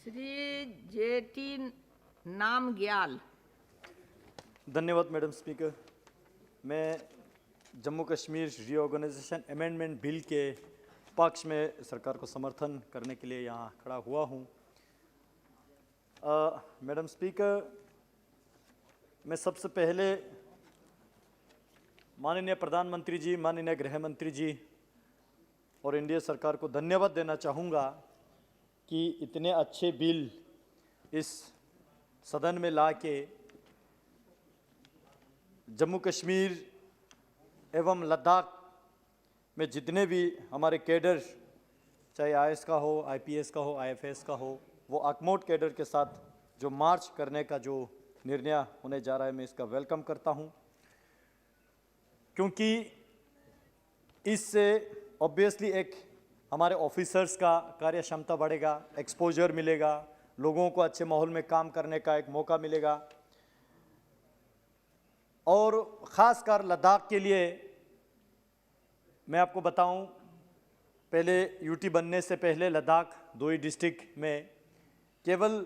Shri jetty Namgyal. धन्यवाद madam speaker. मैं Jammu Kashmir reorganisation amendment bill के पक्ष में सरकार को समर्थन करने के लिए यहाँ खड़ा हुआ हूँ। मैडम स्पीकर, मैं सबसे पहले माननीय प्रधानमंत्री जी, माननीय गृह मंत्री जी और एनडीए सरकार को धन्यवाद देना चाहूँगा कि इतने अच्छे बिल इस सदन में लाके जम्मू कश्मीर एवं लद्दाख में जितने भी हमारे कैडर, चाहे आईएएस का हो, आईपीएस का हो, आईएफएस का हो, वो अकमोट कैडर के साथ जो मार्च करने का जो निर्णय होने जा रहा है, मैं इसका वेलकम करता हूं, क्योंकि इससे ऑब्वियसली एक हमारे ऑफिसर्स का कार्य क्षमता बढ़ेगा, एक्सपोजर मिलेगा, लोगों को अच्छे माहौल में काम करने का एक मौका मिलेगा। और ख़ासकर लद्दाख के लिए मैं आपको बताऊं, पहले यूटी बनने से पहले लद्दाख 2 ही डिस्ट्रिक्ट में केवल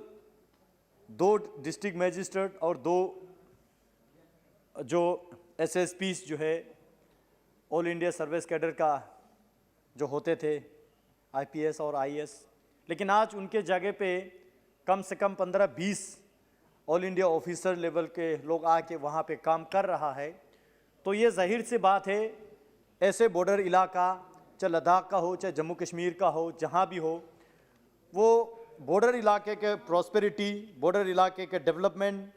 2 डिस्ट्रिक्ट मजिस्ट्रेट और 2 जो एसएसपीस जो है ऑल इंडिया सर्विस कैडर का जो होते थे, आईपीएस और आईएएस, लेकिन आज उनके जगह पे कम से कम 15-20 ऑल इंडिया ऑफिसर लेवल के लोग आके वहाँ पे काम कर रहा है। तो ये जाहिर सी बात है, ऐसे बॉर्डर इलाका, चाहे लद्दाख का हो, चाहे जम्मू कश्मीर का हो, जहाँ भी हो, वो बॉर्डर इलाके के प्रॉस्पेरिटी, बॉर्डर इलाके के डेवलपमेंट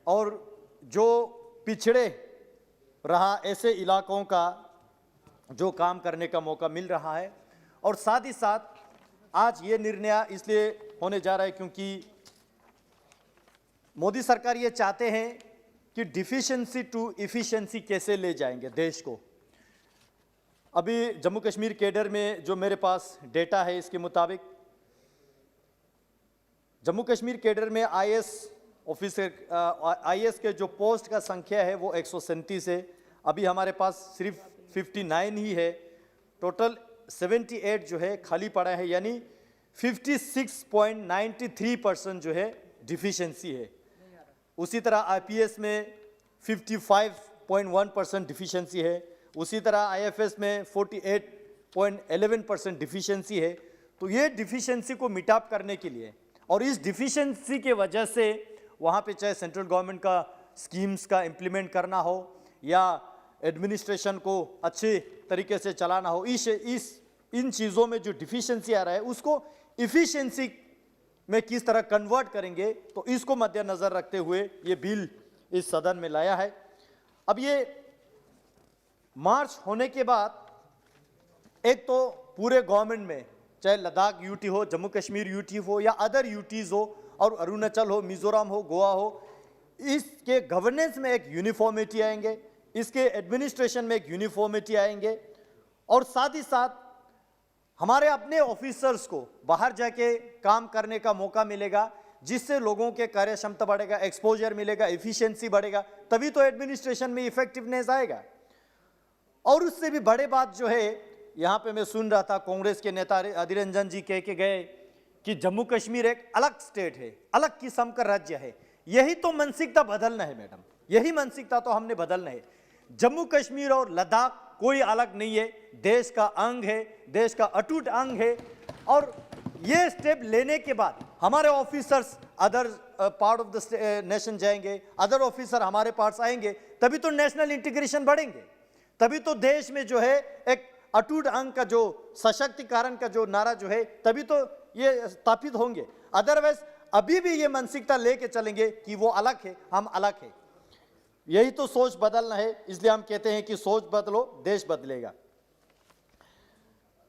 और जो पिछड़े रहा ऐसे इलाकों का जो काम करने का मौका मिल रहा है। और साथ ही साथ आज ये निर्णय इसलिए होने जा रहा है क्योंकि मोदी सरकार ये चाहते हैं कि डिफिशिएंसी टू इफिशिएंसी कैसे ले जाएंगे देश को। अभी जम्मू कश्मीर कैडर में जो मेरे पास डेटा है, इसके मुताबिक जम्मू कश्मीर कैडर में आईएएस ऑफिसर, आईएएस के जो पोस्ट का संख्या है वो 137 है। अभी हमारे पास सिर्फ 59 ही है। टोटल 78 जो है खाली पड़ा है, यानी 56.93% जो है डिफिशिएंसी है। उसी तरह आईपीएस में 55.1% डिफिशिएंसी है। उसी तरह आईएफएस में 48.11% डिफिशिएंसी है। तो ये डिफिशिएंसी को मिटाप करने के लिए, और इस डिफिशिएंसी के वजह से वहाँ पे चाहे सेंट्रल गवर्नमेंट का स्कीम्स का इम्प्लीमेंट करना हो या एडमिनिस्ट्रेशन को अच्छे तरीके से चलाना हो, इन चीज़ों में जो डिफिशिएंसी आ रहा है उसको इफिशिएंसी में किस तरह कन्वर्ट करेंगे, तो इसको मद्देनजर रखते हुए ये बिल इस सदन में लाया है। अब ये मार्च होने के बाद एक तो पूरे गवर्नमेंट में, चाहे लद्दाख यूटी हो, जम्मू कश्मीर यूटी हो या अदर यूटीज हो, और अरुणाचल हो, मिजोरम हो, गोवा हो, इसके गवर्नेंस में एक यूनिफॉर्मिटी आएंगे, इसके एडमिनिस्ट्रेशन में एक यूनिफॉर्मिटी आएंगे, और साथ ही साथ हमारे अपने ऑफिसर्स को बाहर जाके काम करने का मौका मिलेगा, जिससे लोगों के कार्य क्षमता बढ़ेगा, एक्सपोजर मिलेगा, एफिशिएंसी बढ़ेगा, तभी तो एडमिनिस्ट्रेशन में इफेक्टिवनेस आएगा। और उससे भी बड़े बात जो है, यहाँ पे मैं सुन रहा था कांग्रेस के नेता अधीर रंजन जी कह के गए कि जम्मू कश्मीर एक अलग स्टेट है, अलग किस्म का राज्य है। यही तो मानसिकता बदलना है मैडम, यही मानसिकता तो हमने बदलना है। जम्मू कश्मीर और लद्दाख कोई अलग नहीं है, देश का अंग है, देश का अटूट अंग है। और ये स्टेप लेने के बाद हमारे officers other part of the nation जाएंगे, अदर ऑफिसर हमारे पास आएंगे, तभी तो नेशनल इंटीग्रेशन बढ़ेंगे, तभी तो देश में जो है एक अटूट अंग का जो सशक्तिकरण का जो नारा जो है, तभी तो ये स्थापित होंगे। अदरवाइज अभी भी ये मानसिकता लेके चलेंगे कि वो अलग है, हम अलग है। यही तो सोच बदलना है, इसलिए हम कहते हैं कि सोच बदलो, देश बदलेगा।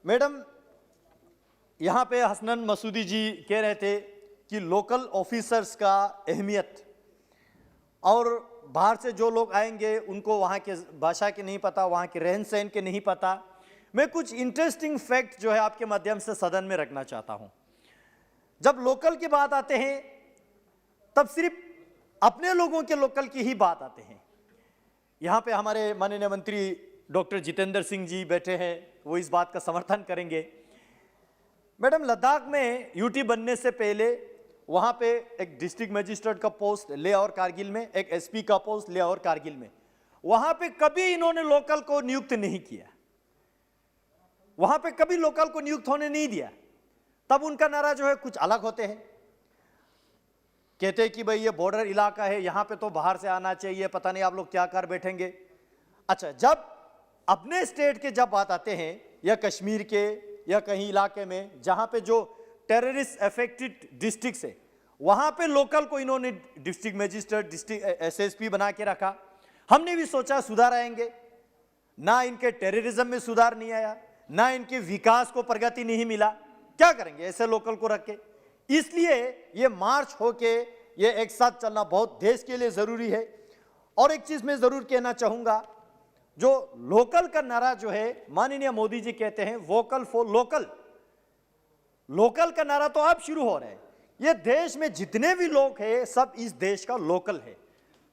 मैडम, यहाँ पे हसनैन मसूदी जी कह रहे थे कि लोकल ऑफिसर्स का अहमियत, और बाहर से जो लोग आएंगे उनको वहाँ के भाषा के नहीं पता, वहाँ के रहन सहन के नहीं पता। मैं कुछ इंटरेस्टिंग फैक्ट जो है आपके माध्यम से सदन में रखना चाहता हूँ। जब लोकल की बात आते हैं तब सिर्फ अपने लोगों के लोकल की ही बात आते हैं। यहाँ पे हमारे माननीय मंत्री डॉक्टर जितेंद्र सिंह जी बैठे हैं, वो इस बात का समर्थन करेंगे। मैडम, लद्दाख में यूटी बनने से पहले वहां पे एक डिस्ट्रिक्ट मजिस्ट्रेट का पोस्ट लेह और कारगिल में, एक एसपी का पोस्ट लेह और कारगिल में, वहां पे कभी इन्होंने लोकल को नियुक्त नहीं किया, वहां पे कभी लोकल को नियुक्त होने नहीं दिया। तब उनका नारा जो है कुछ अलग होते हैं, कहते हैं कि भाई ये बॉर्डर इलाका है, यहां पे तो बाहर से आना चाहिए, पता नहीं आप लोग क्या कर बैठेंगे। अच्छा, जब अपने स्टेट के जब बात आते हैं या कश्मीर के या कहीं इलाके में जहां पे जो टेररिस्ट अफेक्टेड डिस्ट्रिक्ट है, वहां पे लोकल को इन्होंने डिस्ट्रिक्ट मजिस्ट्रेट, डिस्ट्रिक्ट एसएसपी बना के रखा। हमने भी सोचा सुधार आएंगे, ना इनके टेररिज्म में सुधार नहीं आया, ना इनके विकास को प्रगति नहीं मिला, क्या करेंगे ऐसे लोकल को रख के। इसलिए ये मार्च होके ये एक साथ चलना बहुत देश के लिए जरूरी है। और एक चीज मैं जरूर कहना चाहूंगा, जो लोकल का नारा जो है, माननीय मोदी जी कहते हैं वोकल फॉर लोकल, लोकल का नारा तो अब शुरू हो रहा है। ये देश में जितने भी लोग हैं सब इस देश का लोकल है।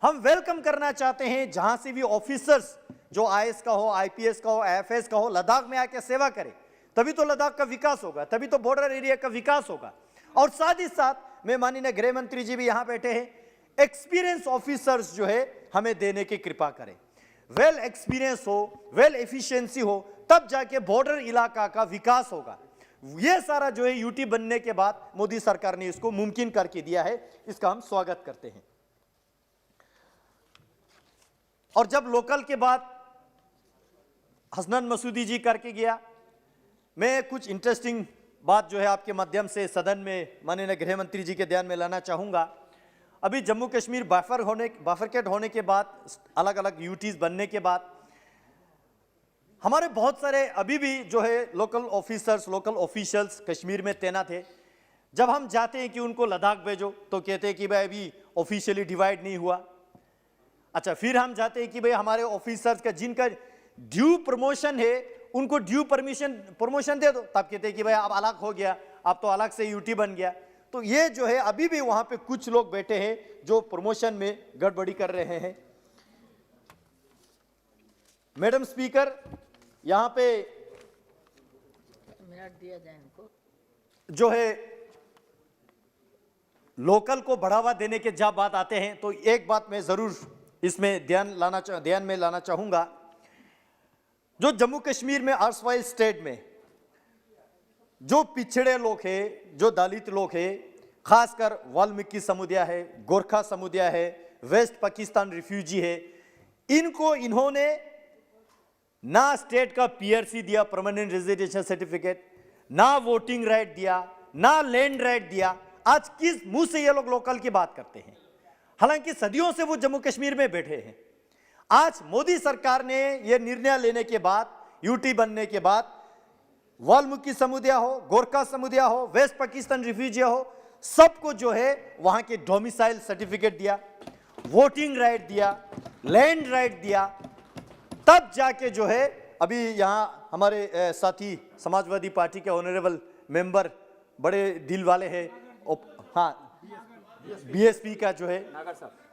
हम वेलकम करना चाहते हैं जहां से भी ऑफिसर्स, जो आईएएस का हो, आईपीएस का हो, आईएफएस का हो, लद्दाख में आके सेवा करे, तभी तो लद्दाख का विकास होगा, तभी तो बॉर्डर एरिया का विकास होगा। और साथ ही साथ मैं माननीय गृह मंत्री जी भी यहां बैठे हैं, एक्सपीरियंस ऑफिसर्स जो है हमें देने की कृपा करें। वेल एक्सपीरियंस हो, वेल एफिशिएंसी हो, तब जाके बॉर्डर इलाका का विकास होगा। ये सारा जो है यूटी बनने के बाद मोदी सरकार ने इसको मुमकिन करके दिया है, इसका हम स्वागत करते हैं। और जब लोकल के बाद हसनैन मसूदी जी करके गया, मैं कुछ इंटरेस्टिंग बात जो है आपके माध्यम से सदन में माननीय गृह मंत्री जी के ध्यान में लाना चाहूंगा। अभी जम्मू कश्मीर बाइफरकेट होने के बाद, अलग अलग यूटीज बनने के बाद, हमारे बहुत सारे अभी भी जो है local officers, local officials Kashmir में तैनात है। जब हम जाते हैं कि उनको लद्दाख भेजो तो कहते हैं कि भाई अभी ऑफिशियली डिवाइड नहीं हुआ। अच्छा, फिर हम जाते हैं कि भाई हमारे ऑफिसर्स का जिनका ड्यू प्रमोशन है उनको ड्यू प्रमोशन दे दो, तब कहते हैं कि भाई अब अलग हो गया, अब तो अलग से यूटी बन गया। तो ये जो है अभी भी वहां पे कुछ लोग बैठे हैं जो प्रमोशन में गड़बड़ी कर रहे हैं। मैडम स्पीकर, यहां पे मिनट दिया जाए इनको, जो है लोकल को बढ़ावा देने के जब बात आते हैं तो एक बात मैं जरूर इसमें ध्यान में लाना चाहूंगा। जो जम्मू कश्मीर में अर्सवाइल स्टेट में जो पिछड़े लोग हैं, जो दलित लोग हैं, खासकर वाल्मीकि समुदाय है, गोरखा समुदाय है, वेस्ट पाकिस्तान रिफ्यूजी है, इनको इन्होंने ना स्टेट का पीआरसी दिया, परमानेंट रेजिडेंशियल सर्टिफिकेट, ना वोटिंग राइट दिया, ना लैंड राइट दिया। आज किस मुंह से ये लोग लोकल की बात करते हैं? हालांकि सदियों से वो जम्मू कश्मीर में बैठे हैं। आज मोदी सरकार ने यह निर्णय लेने के बाद, यूटी बनने के बाद, वाल्मीकि समुदाय हो, गोरखा समुदाय हो, वेस्ट पाकिस्तान रिफ्यूजी हो, सबको जो है वहां के डोमिसाइल सर्टिफिकेट दिया, वोटिंग राइट दिया, लैंड राइट दिया। तब जाके जो है अभी यहां हमारे साथी समाजवादी पार्टी के ऑनरेबल मेंबर बड़े दिल वाले हैं, हाँ बीएसपी का जो है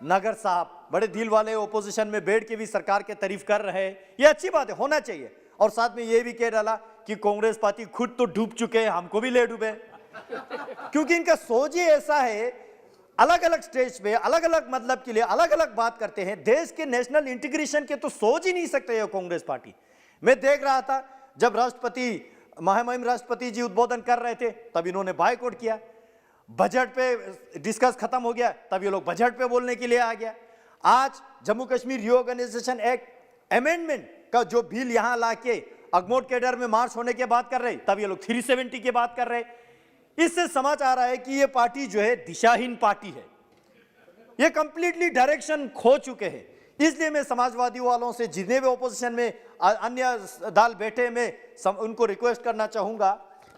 नगर साहब बड़े दिल वाले ओपोजिशन में बैठ के भी सरकार के तारीफ कर रहे हैं। ये अच्छी बात है, होना चाहिए। और साथ में ये भी कह डाला कि कांग्रेस पार्टी खुद तो डूब चुके हैं, हमको भी ले डूबे, क्योंकि इनका सोच ही ऐसा है, अलग अलग स्टेज पे अलग अलग मतलब के लिए अलग अलग बात करते हैं। देश के नेशनल इंटीग्रेशन के तो सोच ही नहीं सकते ये कांग्रेस पार्टी। मैं देख रहा था जब महामहिम राष्ट्रपति जी उद्बोधन कर रहे थे तब इन्होंने बायकॉट किया, बजट पे डिस्कस खत्म हो गया तब ये लोग बजट पे बोलने के लिए आ गया। आज Jammu Kashmir reorganisation act amendment का जो बिल यहां लाके अगमोट कैडर में मार्च होने के बात कर रहे, तब ये लोग 370 की बात कर रहे। इससे समझ आ रहा है कि ये पार्टी जो है दिशाहीन पार्टी है, ये कंप्लीटली डायरेक्शन खो चुके हैं। इसलिए मैं समाजवादी वालों से, जितने भी ओपोजिशन में अन्य दल बैठे, मैं उनको रिक्वेस्ट करना चाहूंगा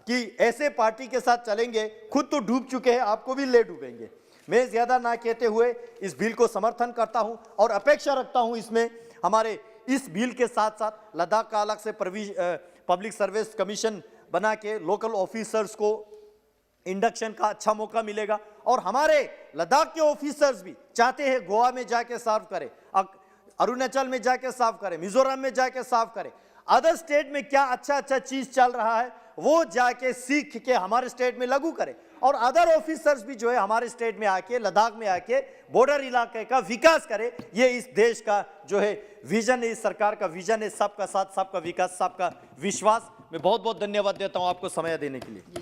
कि ऐसे पार्टी के साथ चलेंगे, खुद तो डूब चुके हैं, आपको भी ले डूबेंगे। मैं ज्यादा ना कहते हुए इस बिल को समर्थन करता हूं और अपेक्षा रखता हूं इसमें हमारे इस बिल के साथ साथ लद्दाख का अलग से पब्लिक सर्विस कमीशन बना के लोकल ऑफिसर्स को इंडक्शन का अच्छा मौका मिलेगा। और हमारे लद्दाख के ऑफिसर्स भी चाहते हैं गोवा में जाके सर्व करें, अरुणाचल में जाके सर्व करें, मिजोरम में जाके सर्व करें, अदर स्टेट में क्या अच्छा चीज चल रहा है वो जाके सीख के हमारे स्टेट में लागू करे, और अदर ऑफिसर्स भी जो है हमारे स्टेट में आके, लद्दाख में आके बॉर्डर इलाके का विकास करे। ये इस देश का जो है विजन है, इस सरकार का विजन है, सबका साथ सबका विकास सबका विश्वास। मैं बहुत बहुत धन्यवाद देता हूं आपको समय देने के लिए।